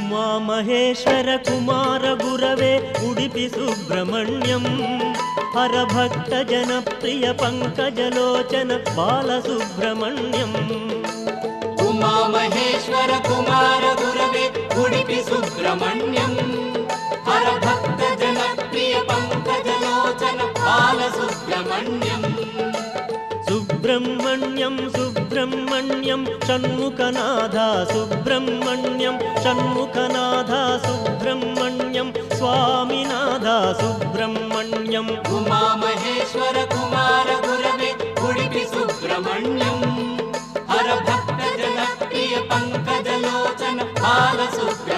उमामहेश्वर कुमार गुरवे उडुपि सुब्रह्मण्यं हरभक्त जनप्रिय पंकजलोचन बालसुब्रह्मण्यम् उमामहेश्वर कुमार गुरवे उडुपि सुब्रह्मण्यं हरभक्त जनप्रिय पंकजलोचन बालसुब्रह्मण्यम् सुब्रह्मण्यं सुब्रह्मण्यं षण्मुखनाथा सुब्रह्मण्यं षण्मुखनाथा सुब्रह्मण्यं स्वामिनाथा सुब्रह्मण्यम् उमामहेश्वर कुमार गुरवे उडुपि सुब्रह्मण्यं हरभक्त जनप्रिय पंकजलोचन बालसुब्रह्मण्यम्